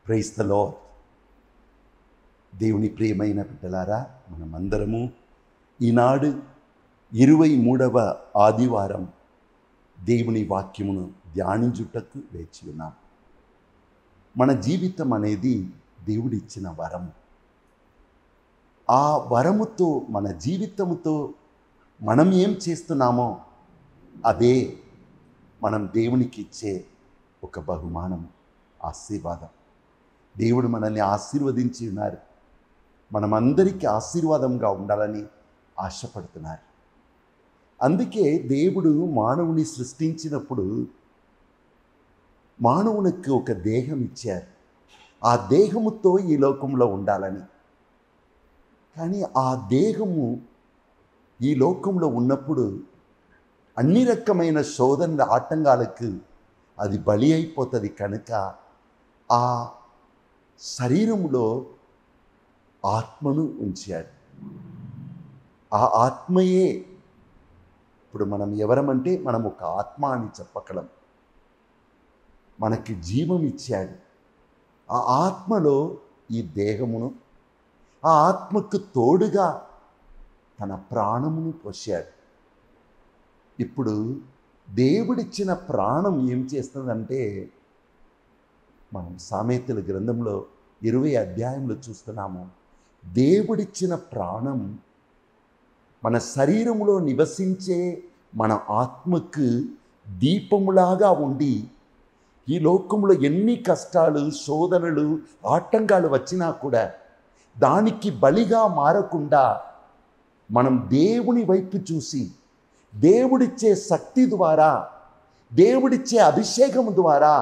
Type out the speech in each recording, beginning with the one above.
Praise the lord. దేవుని ప్రియమైన బిడ్డలారా, మనమందరము ఈనాడు 23వ ఆదివారం దేవుని వాక్యమును ధ్యానించుటకు వేచి ఉన్నాం. మన జీవితం అనేది దేవుడిచ్చిన వరము. ఆ వరముతో, మన జీవితముతో మనం ఏం చేస్తున్నామో అదే మనం దేవునికి ఇచ్చే ఒక బహుమానం, ఆశీర్వాదం. దేవుడు మనల్ని ఆశీర్వదించి ఉన్నారు. మనమందరికీ ఆశీర్వాదంగా ఉండాలని ఆశపడుతున్నారు. అందుకే దేవుడు మానవుని సృష్టించినప్పుడు మానవునికి ఒక దేహం ఇచ్చారు. ఆ దేహముతో ఈ లోకంలో ఉండాలని. కానీ ఆ దేహము ఈ లోకంలో ఉన్నప్పుడు అన్ని రకమైన శోధనల ఆటంకాలకు అది బలి అయిపోతుంది. కనుక ఆ శరీరంలో ఆత్మను ఉంచాడు. ఆ ఆత్మయే ఇప్పుడు మనం ఎవరమంటే మనం ఒక ఆత్మ అని చెప్పగలం. మనకి జీవం ఇచ్చాడు. ఆ ఆత్మలో ఈ దేహమును, ఆ ఆత్మకు తోడుగా తన ప్రాణమును పోశాడు. ఇప్పుడు దేవుడిచ్చిన ప్రాణం ఏం చేస్తుందంటే, మనం సామెతల గ్రంథంలో 20వ అధ్యాయంలో చూస్తున్నాము. దేవుడిచ్చిన ప్రాణం మన శరీరంలో నివసించే మన ఆత్మకు దీపములాగా ఉండి, ఈ లోకంలో ఎన్ని కష్టాలు, శోధనలు, ఆటంకాలు వచ్చినా కూడా దానికి బలిగా మారకుండా మనం దేవుని వైపు చూసి, దేవుడిచ్చే శక్తి ద్వారా, దేవుడిచ్చే అభిషేకం ద్వారా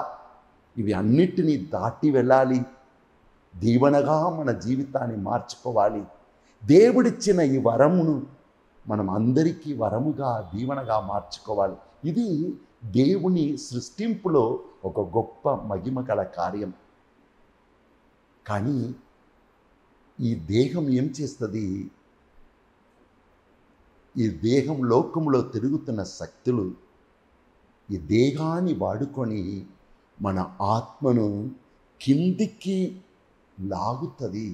ఇవి అన్నిటినీ దాటి వెళ్ళాలి. దీవెనగా మన జీవితాన్ని మార్చుకోవాలి. దేవుడిచ్చిన ఈ వరమును మనం అందరికీ వరముగా, దీవెనగా మార్చుకోవాలి. ఇది దేవుని సృష్టింపులో ఒక గొప్ప మహిమ గల కార్యం. కానీ ఈ దేహం ఏం చేస్తుంది? ఈ దేహం లోకంలో తిరుగుతున్న శక్తులు ఈ దేహాన్ని వాడుకొని మన ఆత్మను కిందికి లాగుతుంది.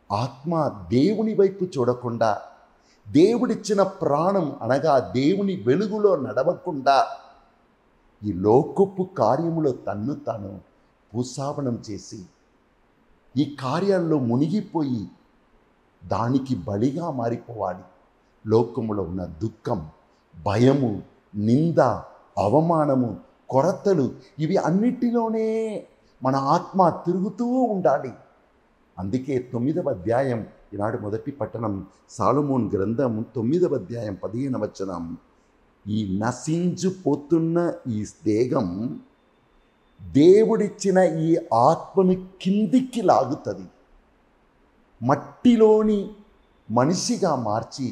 ఆత్మ దేవుని వైపు చూడకుండా, దేవుడిచ్చిన ప్రాణం అనగా దేవుని వెలుగులో నడవకుండా ఈ లోకపు కార్యములో తన్ను తాను భూసావనం చేసి ఈ కార్యాల్లో మునిగిపోయి దానికి బలిగా మారిపోవాలి. లోకములో ఉన్న దుఃఖం, భయము, నింద, అవమానము, కొరతలు, ఇవి అన్నిటిలోనే మన ఆత్మ తిరుగుతూ ఉండాలి. అందుకే 9వ అధ్యాయం, ఈనాడు మొదటి పట్టణం సాలొమోను గ్రంథం 9వ అధ్యాయం 15వ వచనం, ఈ నశించిపోతున్న ఈ దేహం దేవుడిచ్చిన ఈ ఆత్మను కిందికి లాగుతుంది. మట్టిలోని మనిషిగా మార్చి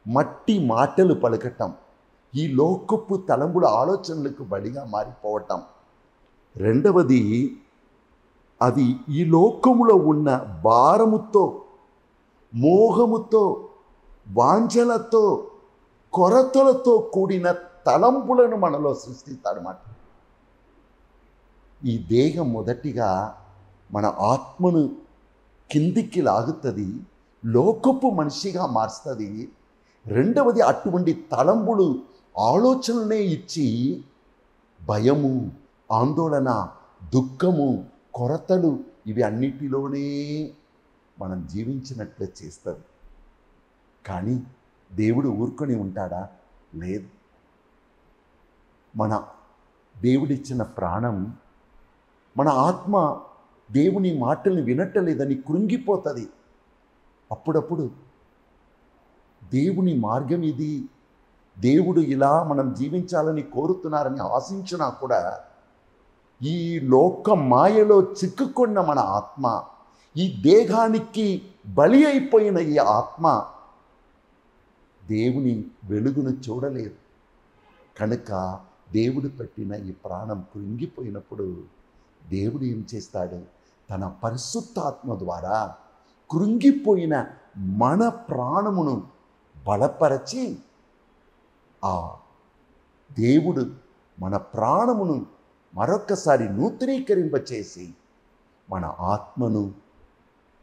మట్టి మాటలు పలకటం, ఈ లోకపు తలంపుల ఆలోచనలకు బలిగా మారిపోవటం. రెండవది, అది ఈ లోకములో ఉన్న భారముతో, మోహముతో, వాంఛలతో, కొరతలతో కూడిన తలంపులను మనలో సృష్టిస్తాడన్నమాట. ఈ దేహం మొదటిగా మన ఆత్మను కిందికి లాగుతుంది, లోకపు మనిషిగా మారుస్తుంది. రెండవది, అటువంటి తలంపులు, ఆలోచనలనే ఇచ్చి భయము, ఆందోళన, దుఃఖము, కొరతలు, ఇవి అన్నిటిలోనే మనం జీవించినట్లే చేస్తుంది. కానీ దేవుడు ఊరుకొని ఉంటాడా? లేదు. మన దేవుడిచ్చిన ప్రాణం, మన ఆత్మ దేవుని మాటల్ని వినట్టలేదని కృంగిపోతుంది. అప్పుడప్పుడు దేవుని మార్గం ఇది, దేవుడు ఇలా మనం జీవించాలని కోరుతున్నారని ఆశించినా కూడా ఈ లోక మాయలో చిక్కుకున్న మన ఆత్మ, ఈ దేహానికి బలి అయిపోయిన ఈ ఆత్మ దేవుని వెలుగును చూడలేదు. కనుక దేవుడు పెట్టిన ఈ ప్రాణం కృంగిపోయినప్పుడు దేవుడు ఏం చేస్తాడు? తన పరిశుద్ధాత్మ ద్వారా కృంగిపోయిన మన ప్రాణమును బలపరచి, ఆ దేవుడు మన ప్రాణమును మరొక్కసారి నూతనీకరింపచేసి మన ఆత్మను,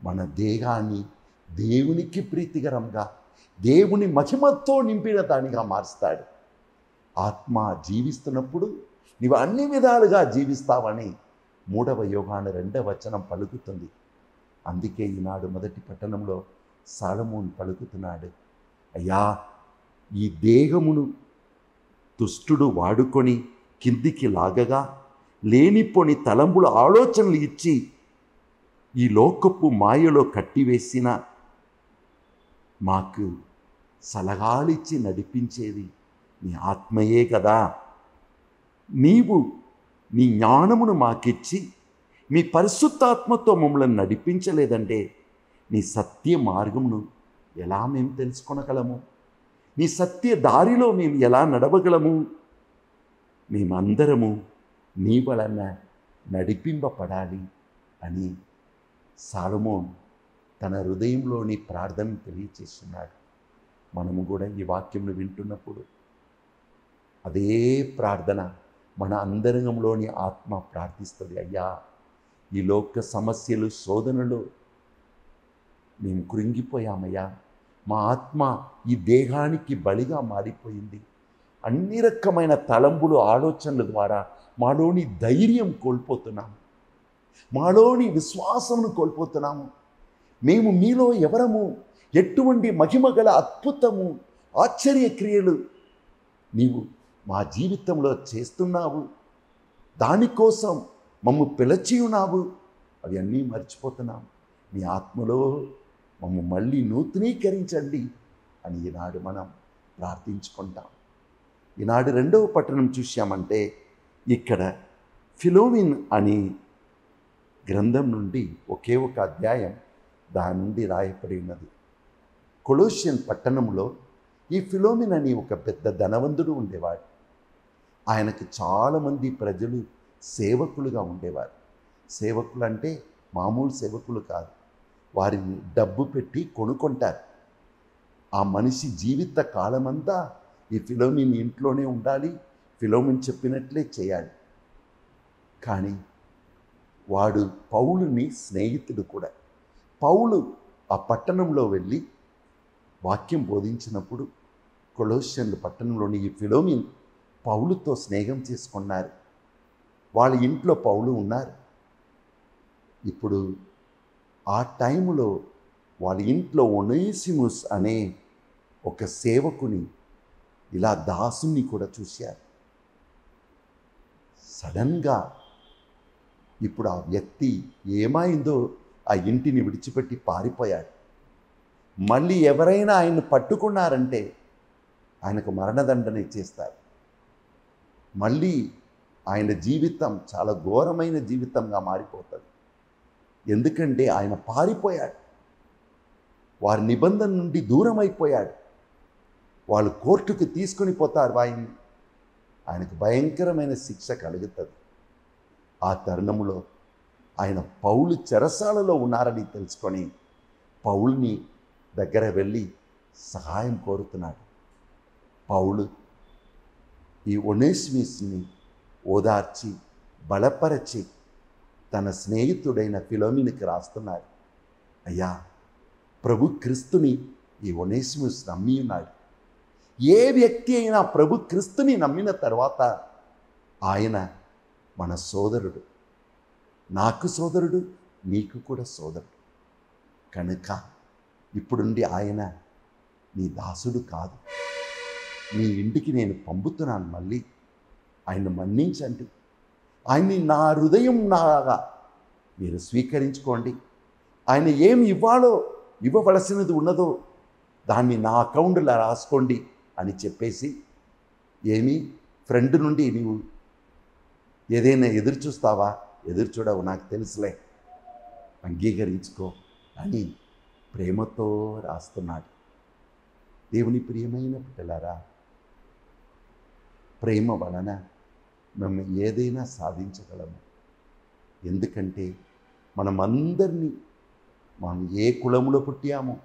మన దేహాన్ని దేవునికి ప్రీతికరంగా, దేవుని మహిమతో నింపిన దానిగా మారుస్తాడు. ఆత్మ జీవిస్తున్నప్పుడు నీవు అన్ని విధాలుగా జీవిస్తావని 3వ యోహాను 2వ వచనం పలుకుతుంది. అందుకే ఈనాడు మొదటి పట్టణంలో సాలొమోను పలుకుతున్నాడు, అయ్యా, ఈ దేహమును దుష్టుడు వాడుకొని కిందికి లాగగా లేనిపోని తలంపుల ఆలోచనలు ఇచ్చి ఈ లోకపు మాయలో కట్టివేసిన మాకు సలహాలిచ్చి నడిపించేది నీ ఆత్మయే కదా. నీవు నీ జ్ఞానమును మాకిచ్చి మీ పరిశుద్ధాత్మతో మమ్మల్ని నడిపించలేదంటే నీ సత్య మార్గమును ఎలా మేము తెలుసుకొనగలము? నీ సత్య దారిలో మేము ఎలా నడవగలము? మేమందరము నీ వలన నడిపింపబడాలి అని సాలొమోను తన హృదయంలోని ప్రార్థనను తెలియచేస్తున్నాడు. మనము కూడా ఈ వాక్యంను వింటున్నప్పుడు అదే ప్రార్థన మన అంతరంగంలోని ఆత్మ ప్రార్థిస్తుంది. అయ్యా, ఈ లోక సమస్యలు, శోధనలు మేము కృంగిపోయామయ్యా. మా ఆత్మ ఈ దేహానికి బలిగా మారిపోయింది. అన్ని రకమైన తలంపులు, ఆలోచనల ద్వారా మాలోని ధైర్యం కోల్పోతున్నాము, మాలోని విశ్వాసమును కోల్పోతున్నాము. మేము మీలో ఎవరము? ఎటువంటి మహిమగల అద్భుతము, ఆశ్చర్యక్రియలు నీవు మా జీవితంలో చేస్తున్నావు, దానికోసం మమ్ము పిలిచి ఉన్నావు, అవి అన్నీ మర్చిపోతున్నాము. మీ ఆత్మలో మమ్ము మళ్ళీ నూతనీకరించండి అని ఈనాడు మనం ప్రార్థించుకుంటాం. ఈనాడు 2వ పట్టణం చూశామంటే ఇక్కడ ఫిలోమిన్ అని గ్రంథం నుండి ఒకే ఒక అధ్యాయం దాని నుండి రాయబడి ఉన్నది. కొలోషియన్ పట్టణంలో ఈ ఫిలోమిన్ అని ఒక పెద్ద ధనవంతుడు ఉండేవాడు. ఆయనకు చాలామంది ప్రజలు సేవకులుగా ఉండేవారు. సేవకులు అంటే మామూలు సేవకులు కాదు, వారిని డబ్బు పెట్టి కొనుక్కుంటారు. ఆ మనిషి జీవిత కాలమంతా ఈ ఫిలోమిన్ ఇంట్లోనే ఉండాలి, ఫిలోమిన్ చెప్పినట్లే చేయాలి. కానీ వాడు పౌలుని స్నేహితుడు కూడా. పౌలు ఆ పట్టణంలో వెళ్ళి వాక్యం బోధించినప్పుడు కొలోషియన్లు పట్టణంలోని ఈ ఫిలోమిన్ పౌలుతో స్నేహం చేసుకున్నారు. వాళ్ళ ఇంట్లో పౌలు ఉన్నారు. ఇప్పుడు ఆ టైంలో వాళ్ళ ఇంట్లో ఒనేసిముస్ అనే ఒక సేవకుని, ఇలా దాసుని కూడా చూశారు. సడన్గా ఇప్పుడు ఆ వ్యక్తి ఏమైందో ఆ ఇంటిని విడిచిపెట్టి పారిపోయాడు. మళ్ళీ ఎవరైనా ఆయన్ని పట్టుకున్నారంటే ఆయనకు మరణదండన ఇచ్చేస్తారు. మళ్ళీ ఆయన జీవితం చాలా ఘోరమైన జీవితంగా మారిపోతుంది. ఎందుకంటే ఆయన పారిపోయాడు, వారి నిబంధన నుండి దూరం అయిపోయాడు. వాళ్ళు కోర్టుకు తీసుకొని పోతారు ఆయన్ని. ఆయనకు భయంకరమైన శిక్ష కలుగుతుంది. ఆ తరుణంలో ఆయన పౌలు చెరసాలలో ఉన్నారని తెలుసుకొని పౌలుని దగ్గర వెళ్ళి సహాయం కోరుతున్నాడు. పౌలు ఈ ఒనేసిముస్ని ఓదార్చి బలపరచి తన స్నేహితుడైన ఫిలోమినికి రాస్తున్నాడు. అయ్యా, ప్రభు క్రీస్తుని ఈ ఒనేసిముస్ నమ్మి ఉన్నాడు. ఏ వ్యక్తి అయినా ప్రభు క్రీస్తుని నమ్మిన తర్వాత ఆయన మన సోదరుడు, నాకు సోదరుడు, నీకు కూడా సోదరుడు. కనుక ఇప్పుడుండి ఆయన నీ దాసుడు కాదు, నీ ఇంటికి నేను పంపుతున్నాను. మళ్ళీ ఆయన మన్నించండి, ఆయన్ని నా హృదయం నాగా మీరు స్వీకరించుకోండి. ఆయన ఏమి ఇవ్వవలసినది ఉన్నదో దాన్ని నా అకౌంట్లో రాసుకోండి అని చెప్పేసి, ఏమి ఫ్రెండ్ నుండి నీవు ఏదైనా ఎదురు చూస్తావా? ఎదురు చూడవు, నాకు తెలుసులే, అంగీకరించుకో అని ప్రేమతో రాస్తున్నాడు. దేవుని ప్రియమైన బిడ్డలారా, ప్రేమ వలన మేము ఏదైనా సాధించగలము. ఎందుకంటే మనం ఏ కులంలో పుట్టామో,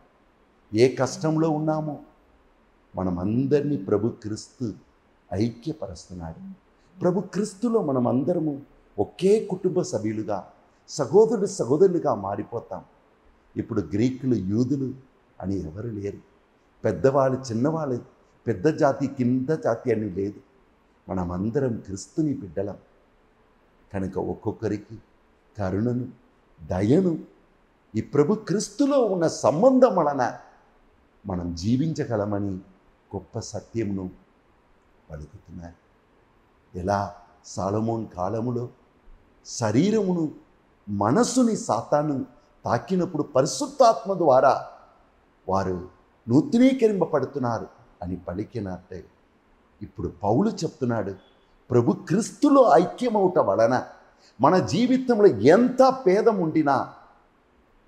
ఏ కష్టంలో ఉన్నామో, మనమందరినీ ప్రభు క్రీస్తు ఐక్యపరుస్తున్నాడు. ప్రభు క్రీస్తులో మనమందరము ఒకే కుటుంబ సభ్యులుగా, సహోదరులుగా మారిపోతాం. ఇప్పుడు గ్రీకులు యూదులు అని ఎవరు లేరు. పెద్దవాళ్ళు చిన్నవాళ్ళు, పెద్ద జాతి కింద జాతి అని లేదు. మనమందరం క్రీస్తుని బిడ్డలం కనుక ఒక్కొక్కరికి కరుణను, దయను ఈ ప్రభు క్రీస్తులో ఉన్న సంబంధం వలన మనం జీవించగలమని గొప్ప సత్యమును పలుకుతున్నారు. ఎలా సాలొమోను కాలములో శరీరమును, మనస్సుని సాతాను తాకినప్పుడు పరిశుద్ధాత్మ ద్వారా వారు నూతనీకరింపబడుతున్నారు అని పలికినట్టే ఇప్పుడు పౌలు చెప్తున్నాడు, ప్రభు క్రీస్తులో ఐక్యమవుట వలన మన జీవితంలో ఎంత భేదం ఉండినా,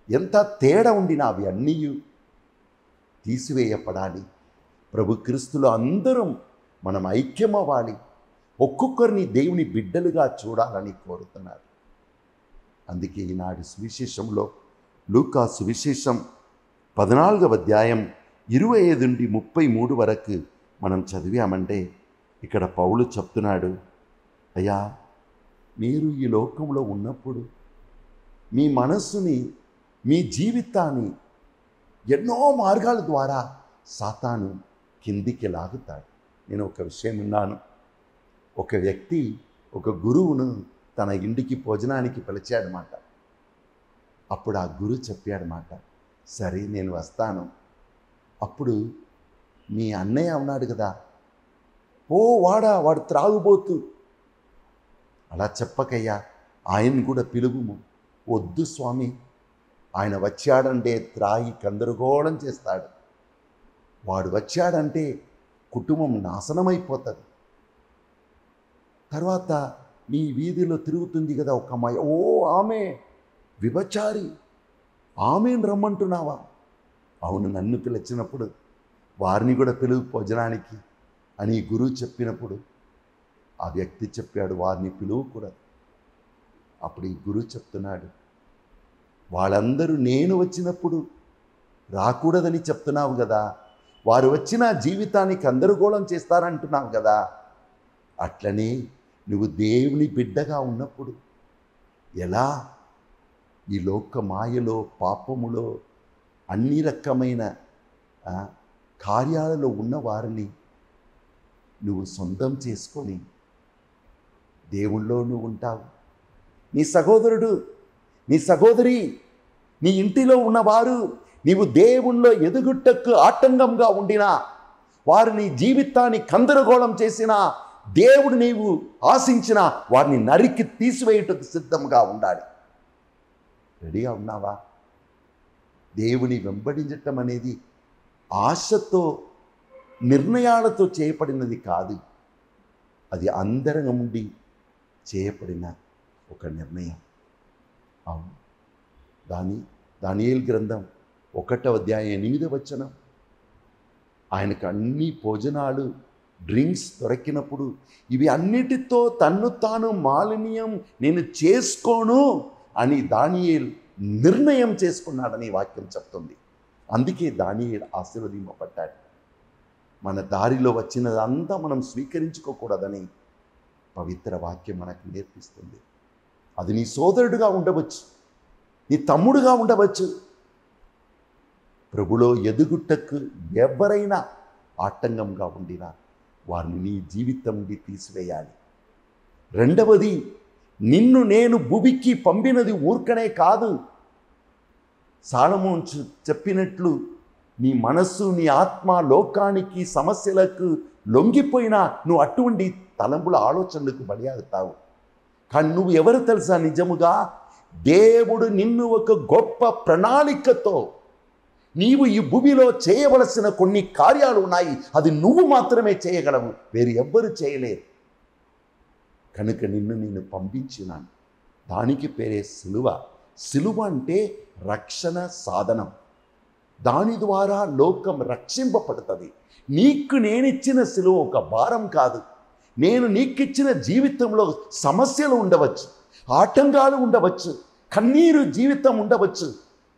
ఎంత తేడా ఉండినా అవి అన్నీ తీసివేయపడాలి. ప్రభు క్రీస్తులో అందరం మనం ఐక్యమవ్వాలి. ఒక్కొక్కరిని దేవుని బిడ్డలుగా చూడాలని కోరుతున్నారు. అందుకే ఈనాడు సువిశేషంలో లూకా సువిశేషం 14వ అధ్యాయం 25 నుండి 33 వరకు మనం చదివామంటే ఇక్కడ పౌలు చెప్తున్నాడు, అయ్యా మీరు ఈ లోకంలో ఉన్నప్పుడు మీ మనస్సుని, మీ జీవితాన్ని ఎన్నో మార్గాల ద్వారా సాతాను కిందికి లాగుతాడు. నేను ఒక విషయం విన్నాను. ఒక వ్యక్తి ఒక గురువును తన ఇంటికి భోజనానికి పిలిచాడనమాట. అప్పుడు ఆ గురువు చెప్పాడనమాట, సరే నేను వస్తాను. అప్పుడు మీ అన్నయ్య ఉన్నాడు కదా, ఓ వాడు త్రాగుబోతు, అలా చెప్పకయ్యా, ఆయన కూడా పిలువుము. వద్దు స్వామి, ఆయన వచ్చాడంటే త్రాగి గందరగోళం చేస్తాడు. వాడు వచ్చాడంటే కుటుంబం నాశనమైపోతుంది. తర్వాత మీ వీధిలో తిరుగుతుంది కదా ఒక అమ్మాయి, ఓ ఆమె విభచారి, ఆమెను రమ్మంటున్నావా? అవును, నన్ను పిలిచినప్పుడు వారిని కూడా పిలువు భోజనానికి అని గురువు చెప్పినప్పుడు ఆ వ్యక్తి చెప్పాడు, వారిని పిలువకూడదు. అప్పుడు ఈ గురువు చెప్తున్నాడు, వాళ్ళందరూ నేను వచ్చినప్పుడు రాకూడదని చెప్తున్నావు కదా, వారు వచ్చిన జీవితానికి గందరగోళం చేస్తారంటున్నావు కదా, అట్లనే నువ్వు దేవుని బిడ్డగా ఉన్నప్పుడు ఎలా ఈ లోక మాయలో, పాపములో, అన్ని రకమైన కార్యాలలో ఉన్న వారిని నువ్వు సొంతం చేసుకొని దేవుళ్ళో నువ్వు ఉంటావు. నీ సహోదరుడు, నీ సహోదరి, నీ ఇంటిలో ఉన్నవారు నీవు దేవుళ్ళో ఎదుగుటకు ఆటంకంగా ఉండినా, వారు నీ జీవితాన్ని గందరగోళం చేసినా, దేవుడు నీవు ఆశించిన వారిని నరికి తీసివేయుటకు సిద్ధంగా ఉండాలి. రెడీగా ఉన్నావా? దేవుని వెంబడించటం అనేది ఆశతో, నిర్ణయాలతో చేయబడినది కాదు. అది అందరం ఉండి చేయబడిన ఒక నిర్ణయం. అవును, దానియేలు గ్రంథం 1వ అధ్యాయం 8వ వచనం, ఆయనకు అన్ని భోజనాలు, డ్రింక్స్ దొరికినప్పుడు ఇవి అన్నిటితో తన్ను తాను మాలిన్యం నేను చేసుకోను అని దానియేలు నిర్ణయం చేసుకున్నాడని వాక్యం చెప్తుంది. అందుకే దానియేలు ఆశీర్వదింపబడ్డాడు. మన దారిలో వచ్చినదంతా మనం స్వీకరించుకోకూడదని పవిత్ర వాక్యం మనకు నేర్పిస్తుంది. అది నీ సోదరుడుగా ఉండవచ్చు, నీ తమ్ముడుగా ఉండవచ్చు. ప్రభులో ఎదుగుటకు ఎవరైనా ఆటంకంగా ఉండినా వారిని నీ జీవితం నుండి తీసివేయాలి. రెండవది, నిన్ను నేను భూమికి పంపినది ఊర్కనే కాదు. సాలొమోను చెప్పినట్లు నీ మనస్సు, నీ ఆత్మ లోకానికి, సమస్యలకు లొంగిపోయినా నువ్వు అటువంటి తలంపుల ఆలోచనలకు బలియాగుతావు. కానీ నువ్వు ఎవరు తెలుసా? నిజముగా దేవుడు నిన్ను ఒక గొప్ప ప్రణాళికతో, నీవు ఈ భూమిలో చేయవలసిన కొన్ని కార్యాలు ఉన్నాయి, అది నువ్వు మాత్రమే చేయగలవు, వేరు ఎవ్వరు చేయలేరు. కనుక నిన్ను నేను పంపించినాను. దానికి పేరే సిలువ. సిలువ అంటే రక్షణ సాధనం. దాని ద్వారా లోకం రక్షింపబడుతుంది. నీకు నేనిచ్చిన సిలువ ఒక భారం కాదు. నేను నీకిచ్చిన జీవితంలో సమస్యలు ఉండవచ్చు, ఆటంకాలు ఉండవచ్చు, కన్నీరు జీవితం ఉండవచ్చు.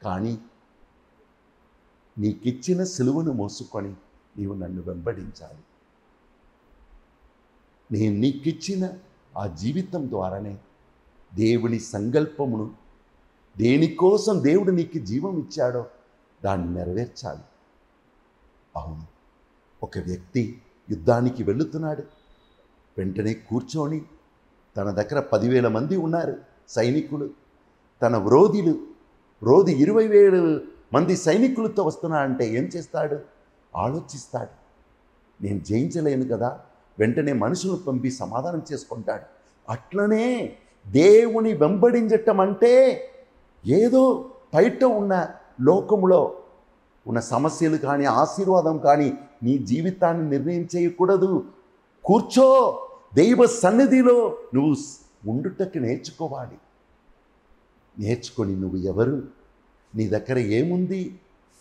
కానీ నీకిచ్చిన సిలువను మోసుకొని నీవు నన్ను వెంబడించాలి. నేను నీకిచ్చిన ఆ జీవితం ద్వారానే దేవుని సంకల్పమును దేనికోసం దేవుడు నీకు జీవం ఇచ్చాడో దాన్ని నెరవేర్చాలి. అవును, ఒక వ్యక్తి యుద్ధానికి వెళుతున్నాడు. వెంటనే కూర్చొని తన దగ్గర 10,000 మంది ఉన్నారు సైనికులు, తన విరోధి 20,000 మంది సైనికులతో వస్తున్నాడంటే ఏం చేస్తాడు? ఆలోచిస్తాడు. నేను జయించలేను కదా, వెంటనే మనుషులను పంపి సమాధానం చేసుకుంటాడు. అట్లనే దేవుని వెంబడించటం అంటే ఏదో బయట ఉన్న లోకంలో ఉన్న సమస్యలు కానీ ఆశీర్వాదం కానీ నీ జీవితాన్ని నిర్ణయం చేయకూడదు. కూర్చో, దైవ సన్నిధిలో నువ్వు ఉండుటకు నేర్చుకోవాలి. నేర్చుకొని నువ్వు ఎవరు, నీ దగ్గర ఏముంది,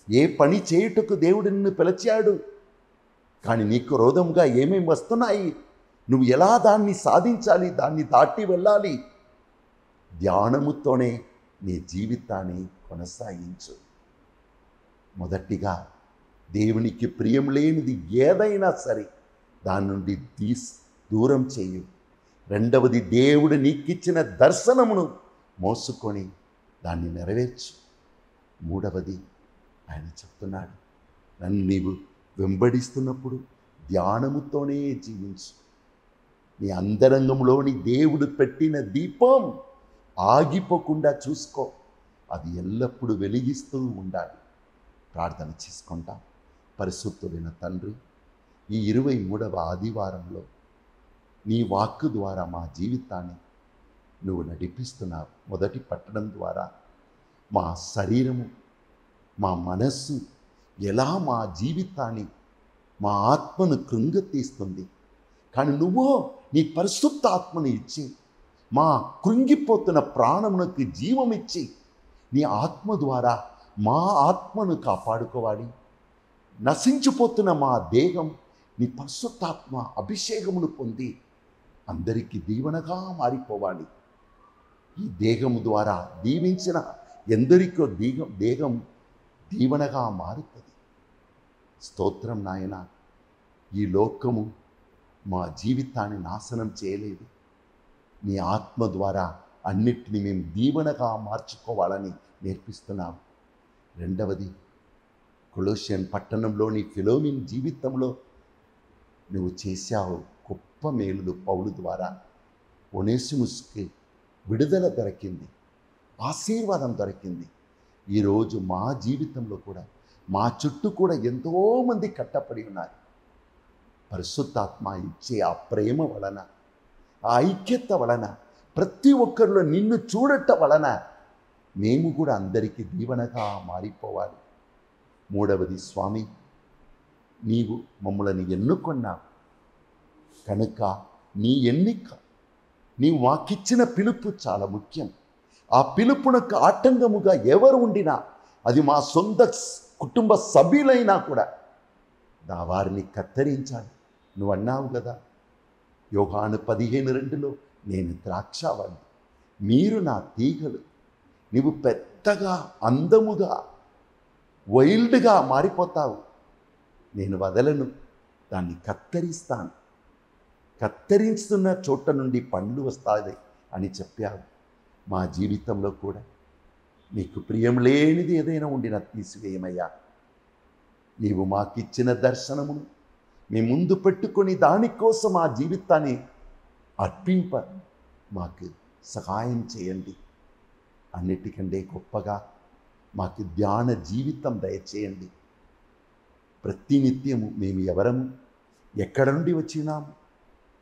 ఏ పని చేయుటకు దేవుడు నిన్ను పిలిచాడు, కానీ నీకు రోధంగా ఏమేమి వస్తున్నాయి, నువ్వు ఎలా దాన్ని సాధించాలి, దాన్ని దాటి వెళ్ళాలి. ధ్యానముతోనే నీ జీవితాన్ని కొనసాగించు. మొదటిగా దేవునికి ప్రియం లేనిది ఏదైనా సరే దాని నుండి దూరం చేయు. రెండవది, దేవుడు నీకిచ్చిన దర్శనమును మోసుకొని దాన్ని నెరవేర్చు. మూడవది, ఆయన చెప్తున్నాడు, నన్ను నీవు వెంబడిస్తున్నప్పుడు ధ్యానముతోనే జీవించు. నీ అంతరంగంలోని దేవుడు పెట్టిన దీపం ఆగిపోకుండా చూసుకో, అది ఎల్లప్పుడూ వెలిగిస్తూ ఉండాలి. ప్రార్థన చేసుకుంటాం. పరిశుద్ధుడైన తండ్రి, ఈ 23వ ఆదివారంలో నీ వాక్కు ద్వారా మా జీవితాన్ని నువ్వు నడిపిస్తున్నావు. మొదటి పట్టణం ద్వారా మా శరీరము, మా మనస్సు ఎలా మా జీవితాన్ని, మా ఆత్మను కృంగతీస్తుంది. కానీ నువ్వు నీ పరిశుద్ధ ఆత్మను ఇచ్చి మా కృంగిపోతున్న ప్రాణమునకు జీవం ఇచ్చి నీ ఆత్మ ద్వారా మా ఆత్మను కాపాడుకోవాలి. నశించిపోతున్న మా దేహం నీ పరిశుద్ధాత్మ అభిషేకమును పొంది అందరికీ దీవెనగా మారిపోవాలి. ఈ దేహము ద్వారా దీవించిన ఎందరికో దేహం దీవెనగా మారుతుంది. స్తోత్రం నాయన. ఈ లోకము మా జీవితాన్ని నాశనం చేయలేదు. నీ ఆత్మ ద్వారా అన్నిటిని మేము దీవెనగా మార్చుకోవాలని నేర్పిస్తున్నావు. రెండవది, కొలోసియన్ పట్టణంలోని ఫిలోమిన్ జీవితంలో నువ్వు చేశావు గొప్ప మేలులు. పౌలు ద్వారా ఒనేసిముస్కి విడుదల దొరికింది, ఆశీర్వాదం దొరికింది. ఈరోజు మా జీవితంలో కూడా మా చుట్టూ కూడా ఎంతోమంది కట్టపడి ఉన్నారు. పరిశుద్ధాత్మ ఇచ్చే ఆ ప్రేమ వలన, ఆ ఐక్యత వలన, ప్రతి ఒక్కరిలో నిన్ను చూడటం వలన మేము కూడా అందరికీ దీవెనగా మారిపోవాలి. మూడవది, స్వామి, నీవు మమ్మల్ని ఎన్నుకున్నావు కనుక నీ ఎన్నిక, నీవు మాకిచ్చిన పిలుపు చాలా ముఖ్యం. ఆ పిలుపునకు ఆటంకముగా ఎవరు ఉండినా, అది మా సొంత కుటుంబ సభ్యులైనా కూడా వారిని కత్తిరించాలి. నువ్వు అన్నావు కదా యోహాను 15:2, నేను ద్రాక్షావల్లి, మీరు నా తీగలు. నీవు పెద్దగా, అందముగా, వైల్డ్గా మారిపోతావు, నేను వదలను, దాన్ని కత్తిరిస్తాను. కత్తిరిస్తున్న చోట నుండి పండ్లు వస్తాయి అని చెప్పావు. మా జీవితంలో కూడా నీకు ప్రియం లేనిది ఏదైనా ఉండినా తీసివేయమయ్యా. నీవు మాకిచ్చిన దర్శనమును మీ ముందు పెట్టుకొని దానికోసం ఆ జీవితాన్ని అర్పింప మాకు సహాయం చేయండి. అన్నిటికంటే గొప్పగా మాకు ధ్యాన జీవితం దయచేయండి. ప్రతినిత్యము మేము ఎవరము, ఎక్కడ నుండి వచ్చినాము,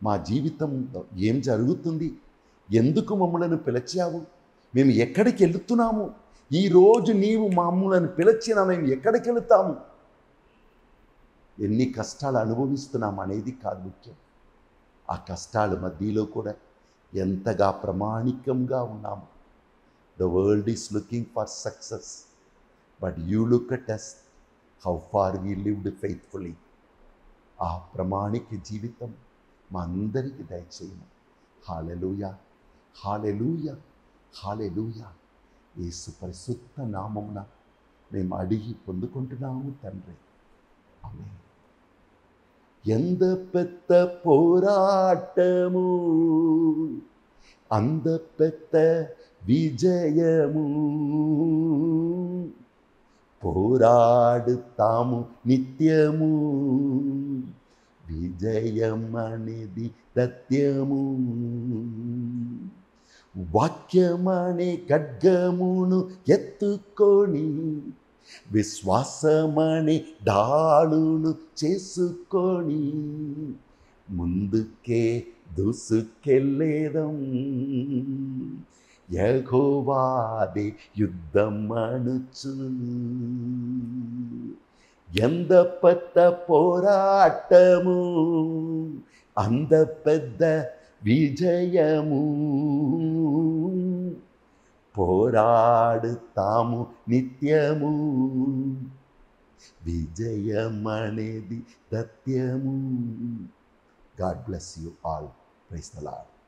మా జీవితంలో ఏం జరుగుతుంది, ఎందుకు మమ్మలను పిలిచావు, మేము ఎక్కడికి వెళుతున్నాము, ఈరోజు నీవు మమ్మలను పిలిచినా మేము ఎక్కడికి వెళుతాము, ఎన్ని కష్టాలు అనుభవిస్తున్నాము అనేది కాదు ముఖ్యం. ఆ కష్టాల మధ్యలో కూడా ఎంతగా ప్రామాణికంగా ఉన్నాము. The world is looking for success, but you look at us, how far we lived faithfully. ఆ ప్రామాణిక జీవితం మా అందరికీ దయచేయము. హల్లెలూయా, హల్లెలూయా, హల్లెలూయా. యేసు పరిశుద్ధ నామమున మేము అడిగి పొందుకుంటున్నాము తండ్రి. ఆమేన్. ఎంత పెద్ద పోరాటము, అంత పెద్ద విజయము. పోరాడుతాము నిత్యము, విజయమనేది సత్యము. వాక్యమనే ఖడ్గమును ఎత్తుకొని, విశ్వాసమనే డాలును చేసుకొని, ముందుకే దూసుకెళ్ళేదం. యెహోవాదే యుద్ధమనుచు. ఎంత పెద్ద పోరాటము, అంత పెద్ద విజయము. పోరాడుతాము నిత్యము, విజయమనేది సత్యము. God bless you all. Praise the Lord.